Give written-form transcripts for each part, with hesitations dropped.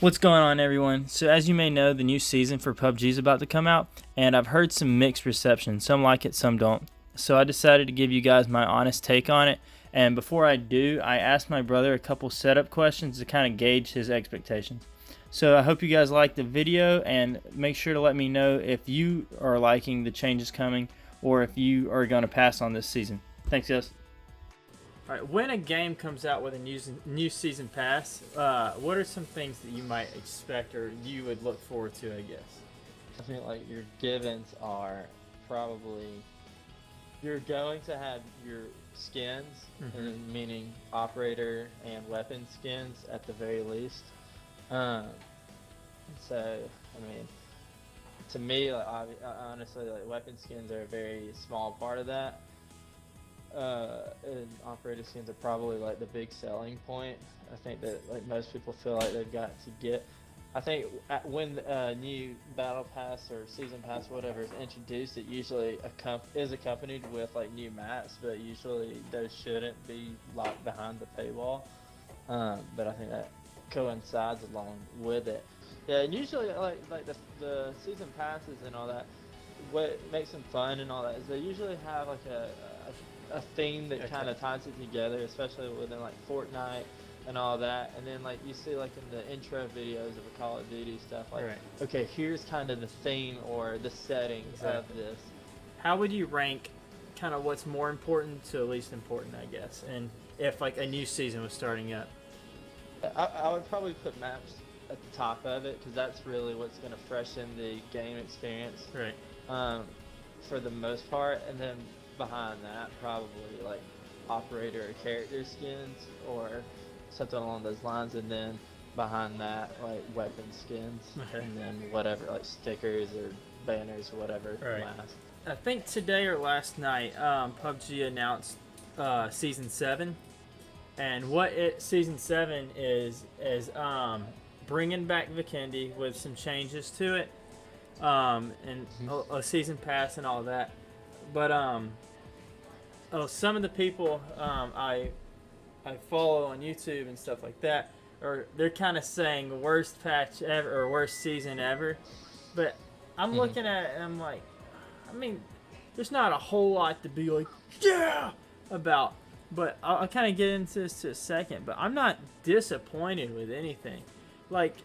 What's going on, everyone? So as you may know, the new season for PUBG is about to come out, and I've heard some mixed reception. Some like it, some don't. So I decided to give you guys my honest take on it, and before I do, I asked my brother a couple setup questions to kind of gauge his expectations. So I hope you guys like the video, and make sure to let me know if you are liking the changes coming, or if you are going to pass on this season. Thanks, guys. All right, when a game comes out with a new season pass, what are some things that you might expect or you would look forward to, I guess? I think like your givens are probably you're going to have your skins, meaning operator and weapon skins at the very least. So I mean, to me, like, honestly, like weapon skins are a very small part of that. And operator skins are probably like the big selling point. I think that like most people feel like they've got to get. I think when a new battle pass or season pass, whatever, is introduced, it usually is accompanied with like new maps, but usually those shouldn't be locked behind the paywall. But I think that coincides along with it. Yeah, and usually like the season passes and all that, what makes them fun and all that is they usually have like a theme that kind of ties it together, especially within like Fortnite and all that. And then like you see like in the intro videos of a Call of Duty stuff, like okay, here's kind of the theme or the setting of this. How would you rank kind of what's more important to least important, I guess, and if like a new season was starting up? I would probably put maps at the top of it, because that's really what's going to freshen the game experience, for the most part. And then behind that, probably like operator or character skins or something along those lines, and then behind that like weapon skins, and then whatever like stickers or banners or whatever last. I think today or last night, PUBG announced season 7, and what season 7 is bringing back Vikendi with some changes to it, and a season pass and all that. But some of the people I follow on YouTube and stuff like that, they're kind of saying worst patch ever or worst season ever. But I'm looking at it and I'm like, I mean, there's not a whole lot to be like about. But I'll kind of get into this to a second. But I'm not disappointed with anything. Like,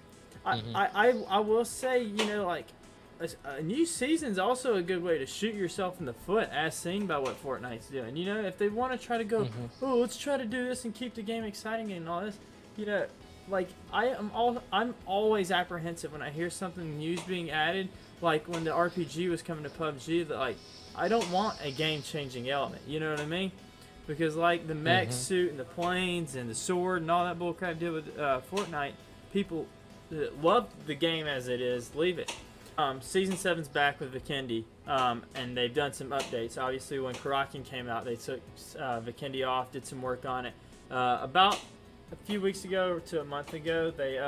I will say, you know, like, a new season's also a good way to shoot yourself in the foot, as seen by what Fortnite's doing. You know, if they want to try to go, oh, let's try to do this and keep the game exciting and all this, you know, like, I'm always apprehensive when I hear something new's being added, like when the RPG was coming to PUBG, that, like, I don't want a game-changing element, you know what I mean? Because, like, the mech suit and the planes and the sword and all that bullcrap I did with Fortnite, people that love the game as it is, leave it. Season 7's back with Vikendi, and they've done some updates. Obviously, when Karakin came out, they took Vikendi off, did some work on it. About a few weeks ago to a month ago, they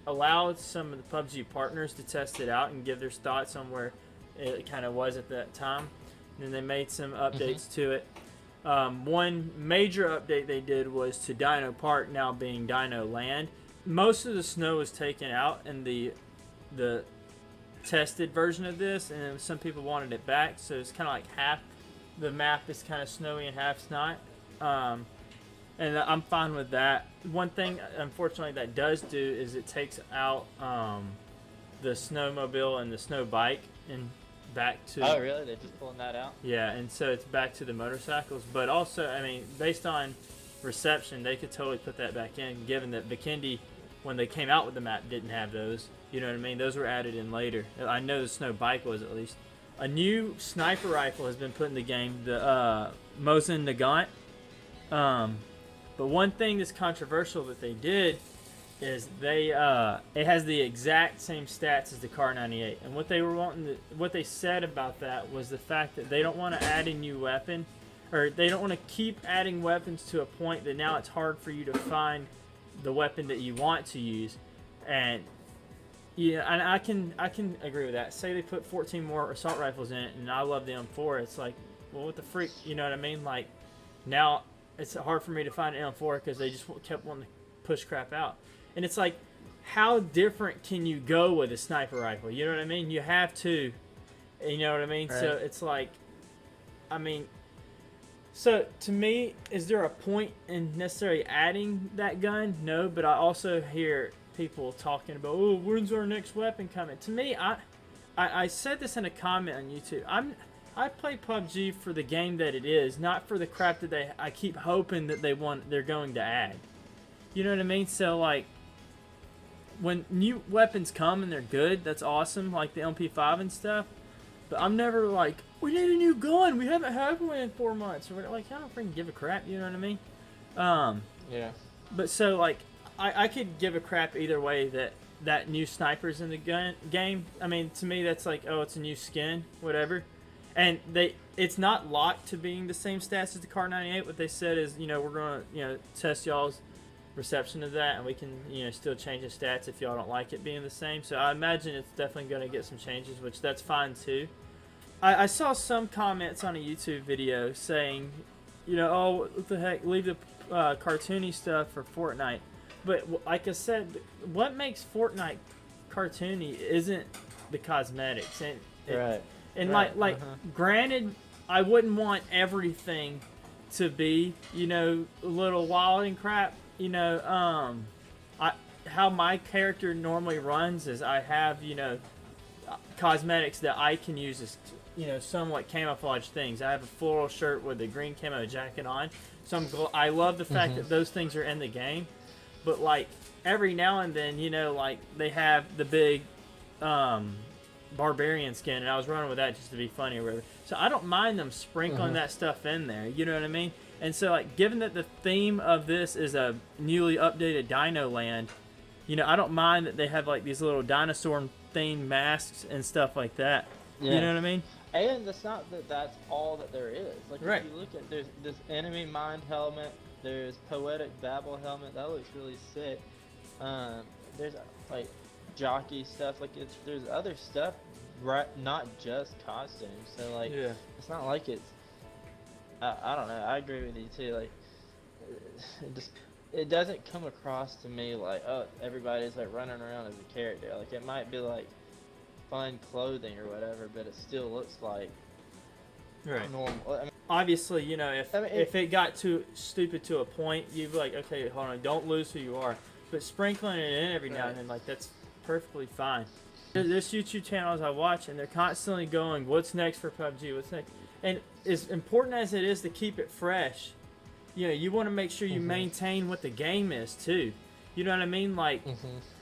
allowed some of the PUBG partners to test it out and give their thoughts on where it kind of was at that time. And then they made some updates to it. One major update they did was to Dino Park now being Dino Land. Most of the snow was taken out in the tested version of this, and some people wanted it back, so it's kind of like half the map is kind of snowy and half's not, and I'm fine with that. One thing unfortunately that does do is it takes out the snowmobile and the snow bike and back to oh really, they're just pulling that out? Yeah, and so it's back to the motorcycles. But also, I mean, based on reception, they could totally put that back in, given that Vikendi, when they came out with the map, didn't have those. You know what I mean? Those were added in later. I know the snow bike was, at least. A new sniper rifle has been put in the game, the Mosin Nagant. But one thing that's controversial that they did is it has the exact same stats as the Kar 98. And what they said about that was the fact that they don't want to add a new weapon, or they don't want to keep adding weapons to a point that now it's hard for you to find the weapon that you want to use. And yeah, and I can agree with that. Say they put 14 more assault rifles in it, and I love the M4. It's like, well, what the freak? You know what I mean? Like, now it's hard for me to find an M4 because they just kept wanting to push crap out. And it's like, how different can you go with a sniper rifle? You know what I mean? You have to, you know what I mean? Right. So it's like, I mean, so to me, is there a point in necessarily adding that gun? No, but I also hear people talking about, oh, when's our next weapon coming? To me, I said this in a comment on YouTube. I play PUBG for the game that it is, not for the crap that I keep hoping that they're going to add. You know what I mean? So like, when new weapons come and they're good, that's awesome, like the MP5 and stuff. But I'm never like, we need a new gun. We haven't had one in 4 months. Or like, I don't freaking give a crap. You know what I mean? Yeah. But so like, I could give a crap either way that new sniper's in the game. I mean, to me, that's like, oh, it's a new skin, whatever. And it's not locked to being the same stats as the Car 98. What they said is, you know, we're gonna, you know, test y'all's reception of that, and we can, you know, still change the stats if y'all don't like it being the same. So I imagine it's definitely going to get some changes, which that's fine too. I saw some comments on a YouTube video saying, you know, oh, what the heck, leave the cartoony stuff for Fortnite. But like I said, what makes Fortnite cartoony isn't the cosmetics. Right. And right. like granted, I wouldn't want everything to be, you know, a little wild and crap. You know, how my character normally runs is I have, you know, cosmetics that I can use as, you know, somewhat camouflage things. I have a floral shirt with a green camo jacket on, so I love the fact that those things are in the game. But like every now and then, you know, like they have the big barbarian skin, and I was running with that just to be funny or whatever. So I don't mind them sprinkling that stuff in there. You know what I mean? And so, like, given that the theme of this is a newly updated Dino Land, you know, I don't mind that they have like these little dinosaur-themed masks and stuff like that. Yeah. You know what I mean? And it's not that that's all that there is. Like, right. If you look at, there's this Enemy Mind helmet, there's Poetic Babble helmet, that looks really sick. There's, like, jockey stuff, like, there's other stuff, right? Not just costumes. So, like, it's not like it's, I don't know, I agree with you, too. Like, it doesn't come across to me like, oh, everybody's, like, running around as a character. Like, it might be, like, fun clothing or whatever, but it still looks like normal. I mean, obviously, you know, if it got too stupid to a point, you'd be like, okay, hold on, don't lose who you are. But sprinkling it in every now and then, like, that's perfectly fine. There's YouTube channels I watch, and they're constantly going, what's next for PUBG? What's next? And as important as it is to keep it fresh, you know, you want to make sure you maintain what the game is, too. You know what I mean? Like,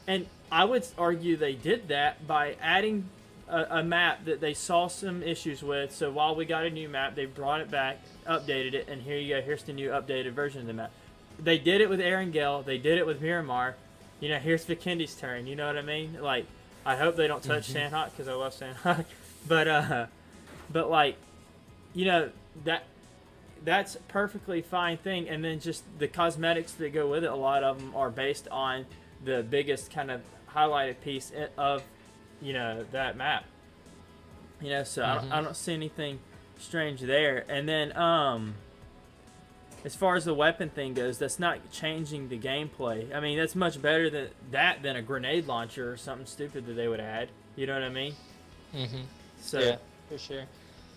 and I would argue they did that by adding a map that they saw some issues with. So while we got a new map, they brought it back, updated it, and here you go. Here's the new updated version of the map. They did it with Erangel. They did it with Miramar. You know, here's Vikendi's turn. You know what I mean? Like, I hope they don't touch Sandhawk because I love Sandhawk. But like, you know, that's a perfectly fine thing. And then just the cosmetics that go with it, a lot of them are based on the biggest kind of highlighted piece of, you know, that map. You know, so I don't see anything strange there. And then as far as the weapon thing goes, that's not changing the gameplay. I mean, that's much better than a grenade launcher or something stupid that they would add. You know what I mean? So yeah, for sure.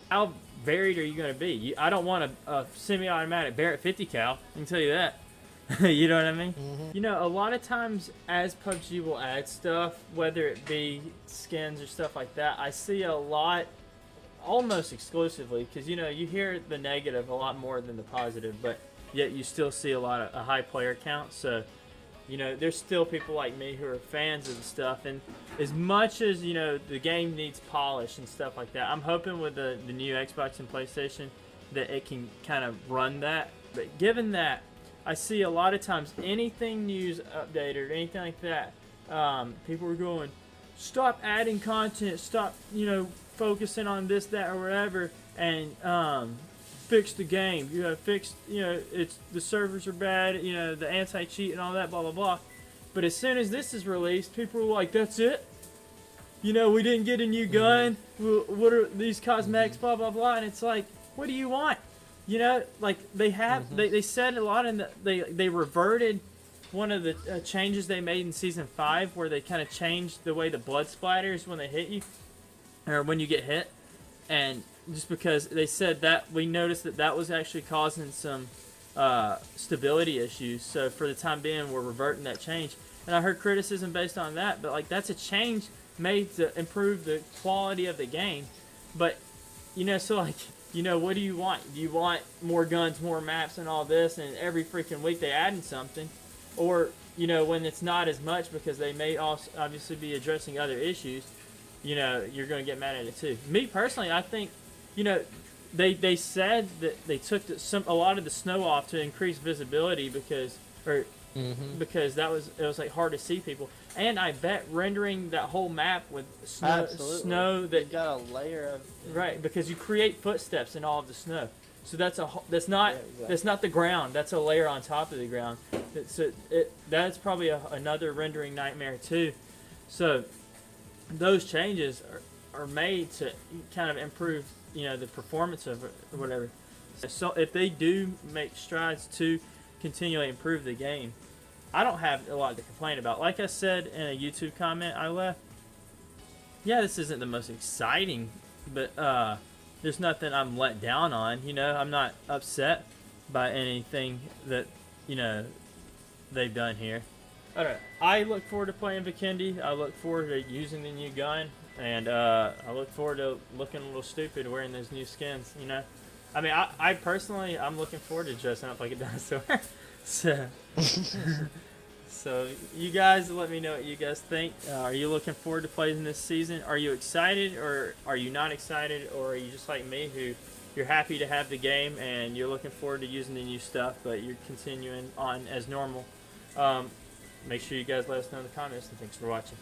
How varied are you going to be? I don't want a semi-automatic Barrett 50 cal. I can tell you that. You know what I mean? You know, a lot of times as PUBG will add stuff, whether it be skins or stuff like that, I see a lot, almost exclusively, because, you know, you hear the negative a lot more than the positive, but yet you still see a high player count. So, you know, there's still people like me who are fans of the stuff, and as much as, you know, the game needs polish and stuff like that, I'm hoping with the new Xbox and PlayStation that it can kind of run that. But given that, I see a lot of times anything news updated or anything like that, people are going, stop adding content, stop, you know, focusing on this, that, or whatever, and fix the game. You know, fix, you know, the servers are bad, you know, the anti-cheat and all that, blah, blah, blah. But as soon as this is released, people are like, that's it? You know, we didn't get a new gun, what are these cosmetics, blah, blah, blah, and it's like, what do you want? You know, like they have, they said a lot in they reverted one of the changes they made in season 5, where they kind of changed the way the blood splatters when they hit you, or when you get hit, and just because they said that we noticed that was actually causing some stability issues. So for the time being, we're reverting that change. And I heard criticism based on that, but like that's a change made to improve the quality of the game. But so like what do you want? Do you want more guns, more maps, and all this, and every freaking week they adding something? Or when it's not as much because they may also obviously be addressing other issues, you're going to get mad at it too. Me personally, I think they said that they took a lot of the snow off to increase visibility because because it was like hard to see people. And I bet rendering that whole map with snow that you got a layer of right, because you create footsteps in all of the snow. So that's not the ground. That's a layer on top of the ground. That's probably another rendering nightmare too. So those changes are made to kind of improve the performance of it or whatever. So if they do make strides to continually improve the game, I don't have a lot to complain about. Like I said in a YouTube comment I left, yeah, this isn't the most exciting, but there's nothing I'm let down on. I'm not upset by anything that they've done here. I don't know. I look forward to playing Vikendi. I look forward to using the new gun, and I look forward to looking a little stupid wearing those new skins. I mean, I personally, I'm looking forward to dressing up like a dinosaur. So you guys let me know what you guys think. Are you looking forward to playing this season? Are you excited, or are you not excited, or are you just like me, who you're happy to have the game and you're looking forward to using the new stuff, but you're continuing on as normal? Make sure you guys let us know in the comments, and thanks for watching.